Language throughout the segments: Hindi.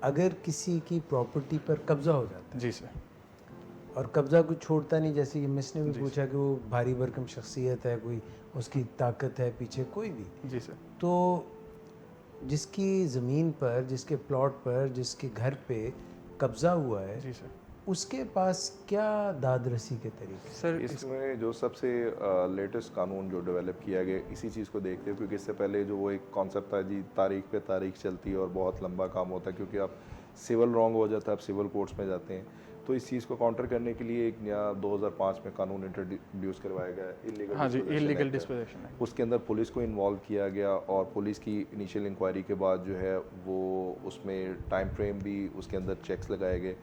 अगर किसी की प्रॉपर्टी पर कब्ज़ा हो जाता है जी सर। और कब्ज़ा कोई छोड़ता नहीं, जैसे कि मिस ने भी जी पूछा कि वो भारी भरकम शख्सियत है, कोई उसकी ताकत है पीछे, कोई भी, जी सर। तो जिसकी ज़मीन पर, जिसके प्लॉट पर, जिसके घर पे कब्ज़ा हुआ है, जी सर। उसके पास क्या दाद रसी के तरीके हैं? सर इसमें जो सबसे लेटेस्ट कानून जो डेवलप किया गया इसी चीज़ को देखते हुए, क्योंकि इससे पहले जो वो एक कॉन्सेप्ट था जी, तारीख पे तारीख चलती है और बहुत लंबा काम होता है, क्योंकि आप सिविल रॉन्ग हो जाता है, आप सिविल कोर्ट्स में जाते हैं। तो इस चीज़ को काउंटर करने के लिए एक नया 2005 में कानून इंट्रोड्यूस करवाया गया है, इलीगल हाँ जी, इलीगल डिस्पोजेशन। डिस्पोजेशन है। उसके अंदर पुलिस को इन्वॉल्व किया गया और पुलिस की इनिशियल इंक्वायरी के बाद जो है वो उसमें टाइम फ्रेम भी उसके अंदर चेक्स लगाए गए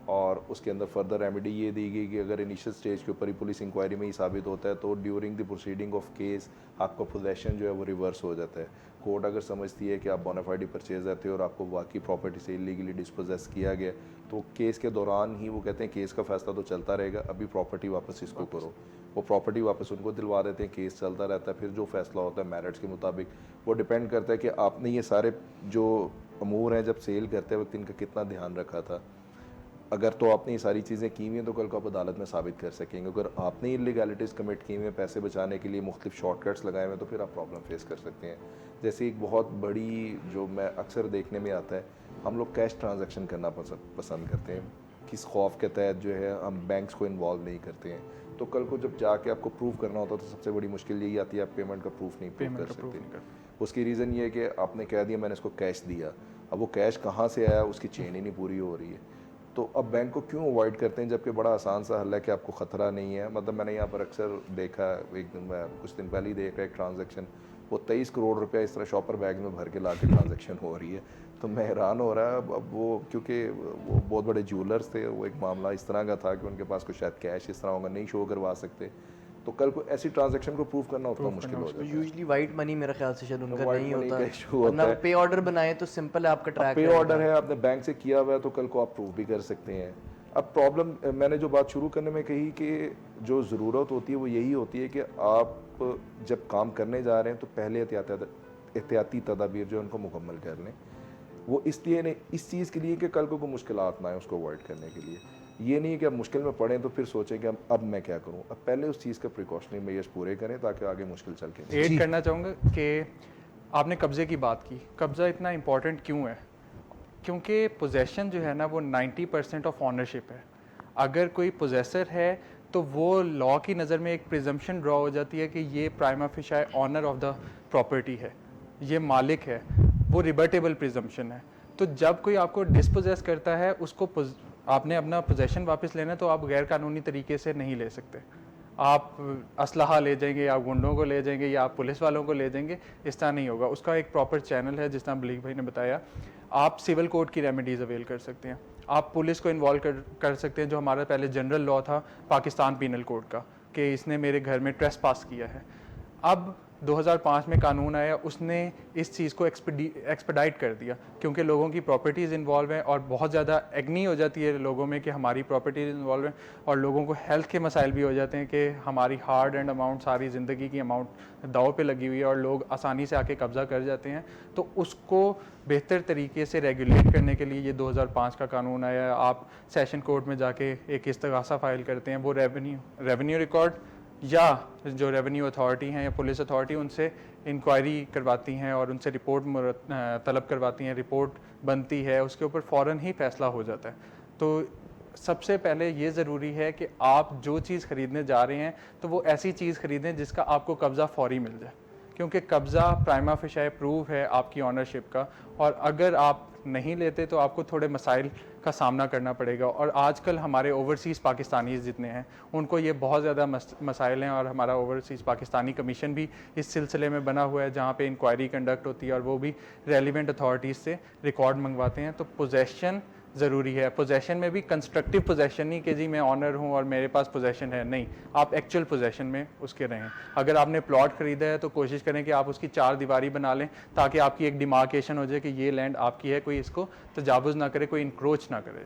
और उसके अंदर फर्दर रेमेडी ये दी गई कि अगर इनिशियल स्टेज के ऊपर ही पुलिस इंक्वायरी में ही साबित होता है तो during the proceeding of case आपका पोजेशन जो है वो रिवर्स हो जाता है। कोर्ट अगर समझती है कि आप बोनाफाइड परचेज रहते हो और आपको बाकी प्रॉपर्टी से इलीगली डिस्पोजेस किया गया, तो केस के दौरान ही वो कहते हैं केस का फैसला तो चलता रहेगा, अभी प्रॉपर्टी वापस इसको करो। वो प्रॉपर्टी वापस उनको दिलवा देते हैं, केस चलता रहता है। फिर जो फैसला होता है मेरिट्स के मुताबिक वो डिपेंड करता है कि आपने ये सारे जो अमूर हैं जब सेल करते वक्त इनका कितना ध्यान रखा था। अगर तो आपने ये सारी चीज़ें की हुई हैं तो कल को आप अदालत में साबित कर सकेंगे। अगर आपने इलीगैलिटीज़ कमिट की हुई हैं, पैसे बचाने के लिए मुख्तलिफ शॉर्टकट्स लगाए हुए हैं, तो फिर आप प्रॉब्लम फेस कर सकते हैं। जैसे एक बहुत बड़ी जो मैं अक्सर देखने में आता है, हम लोग कैश ट्रांजैक्शन करना पसंद करते हैं। किस खौफ के तहत जो है हम बैंक्स को इन्वॉल्व नहीं करते हैं। तो कल को जब जाके आपको प्रूव करना होता है तो सबसे बड़ी मुश्किल यही आती है, आप पेमेंट का प्रूफ नहीं प्रूव कर सकते। उसकी रीज़न ये है कि आपने कह दिया मैंने इसको कैश दिया, अब वो कैश कहाँ से आया उसकी चेन ही नहीं पूरी हो रही है। तो अब बैंक को क्यों अवॉइड करते हैं, जबकि बड़ा आसान सा हल है कि आपको ख़तरा नहीं है। मतलब मैंने यहाँ पर अक्सर देखा, एक दिन मैं कुछ दिन पहले ही देख रहा एक ट्रांजैक्शन, वो 23 करोड़ रुपया इस तरह शॉपर बैग में भर के ला के ट्रांजेक्शन हो रही है। तो मैं हैरान हो रहा है। अब वो क्योंकि वो बहुत बड़े ज्वेलर्स थे, वो एक मामला इस तरह का था कि उनके पास कुछ शायद कैश इस तरह होगा, नहीं शो करवा सकते, तो कल को ऐसी ट्रांजैक्शन को प्रूव करना उतना मुश्किल हो जाता है। यूजुअली वाइट मनी मेरे ख्याल से शायद उनका White नहीं money होता का issue होता है। है। पे ऑर्डर बनाए तो सिंपल है, आपका ट्रैक पे ऑर्डर है, आपने बैंक से किया हुआ है तो कल को आप प्रूव भी कर सकते हैं। अब प्रॉब्लम मैंने जो बात शुरू करने में कही कि जो ज़रूरत होती है वो यही होती है कि आप जब काम करने जा रहे हैं तो पहले एहतियाती तदाबीर जो है उनको मुकम्मल कर लें। वो इसलिए नहीं, इस चीज़ के लिए कि कल को कोई मुश्किलात ना आए, उसको अवॉइड करने के लिए। ये नहीं है कि आप मुश्किल में पड़ें तो फिर सोचें कि अब मैं क्या करूं। अब पहले उस चीज़ का प्रिकॉशनरी मेजर्स पूरे करें ताकि आगे मुश्किल चल के। ऐड करना चाहूँगा कि आपने कब्ज़े की बात की, कब्ज़ा इतना इम्पॉर्टेंट क्यों है? क्योंकि पोजेसन जो है ना वो 90% ऑफ ऑनरशिप है। अगर कोई पोजेसर है तो वो लॉ की नज़र में एक प्रिजम्पशन ड्रॉ हो जाती है कि ये prima facie owner of the property है, ये मालिक है, वो रिबर्टेबल प्रिजम्पशन है। तो जब कोई आपको डिस्पोजेस करता है, उसको आपने अपना पोजेसन वापस लेना है तो आप गैर कानूनी तरीके से नहीं ले सकते। आप असलहा ले जाएंगे या गुंडों को ले जाएंगे या आप पुलिस वालों को ले जाएंगे, इस तरह नहीं होगा। उसका एक प्रॉपर चैनल है, जिस तरह मलिक भाई ने बताया। आप सिविल कोर्ट की रेमेडीज़ अवेल कर सकते हैं, आप पुलिस को इन्वॉल्व कर सकते हैं, जो हमारा पहले जनरल लॉ था पाकिस्तान पीनल कोड का कि इसने मेरे घर में ट्रेस पास किया है। अब 2005 में कानून आया, उसने इस चीज़ को एक्सपेडाइट कर दिया क्योंकि लोगों की प्रॉपर्टीज़ इन्वॉल्व हैं और बहुत ज़्यादा एग्नी हो जाती है लोगों में कि हमारी प्रॉपर्टीज़ इन्वॉल्व हैं, और लोगों को हेल्थ के मसाइल भी हो जाते हैं कि हमारी हार्ड एंड अमाउंट, सारी ज़िंदगी की अमाउंट दाव पे लगी हुई है और लोग आसानी से आके कब्ज़ा कर जाते हैं। तो उसको बेहतर तरीके से रेगुलेट करने के लिए ये 2005 का कानून आया। आप सेशन कोर्ट में जाके एक इस्तगासा फाइल करते हैं, वो रेवेन्यू रिकॉर्ड या जो रेवेन्यू अथॉरिटी हैं या पुलिस अथॉरिटी उनसे इंक्वायरी करवाती हैं और उनसे रिपोर्ट तलब करवाती हैं, रिपोर्ट बनती है, उसके ऊपर फ़ौरन ही फ़ैसला हो जाता है। तो सबसे पहले ये ज़रूरी है कि आप जो चीज़ ख़रीदने जा रहे हैं तो वो ऐसी चीज़ ख़रीदें जिसका आपको कब्ज़ा फ़ौरी मिल जाए, क्योंकि कब्ज़ा प्राइमा फेशिया प्रूफ है आपकी ऑनरशिप का, और अगर आप नहीं लेते तो आपको थोड़े मसाइल का सामना करना पड़ेगा। और आजकल हमारे ओवरसीज़ पाकिस्तानीज़ जितने हैं उनको ये बहुत ज़्यादा मसाइल हैं, और हमारा ओवरसीज़ पाकिस्तानी कमीशन भी इस सिलसिले में बना हुआ है जहाँ पे इंक्वायरी कंडक्ट होती है और वो भी रेलिवेंट अथॉरिटीज़ से रिकॉर्ड मंगवाते हैं। तो पोजेसन ज़रूरी है। पोजेसन में भी कंस्ट्रक्टिव पोजेसन नहीं कि जी मैं ऑनर हूँ और मेरे पास पोजेसन है, नहीं, आप एक्चुअल पोजेसन में उसके रहें। अगर आपने प्लॉट ख़रीदा है तो कोशिश करें कि आप उसकी 4 दीवारी बना लें ताकि आपकी एक डिमार्केशन हो जाए कि ये लैंड आपकी है, कोई इसको तजावुज़ ना करे, कोई इंक्रोच ना करे।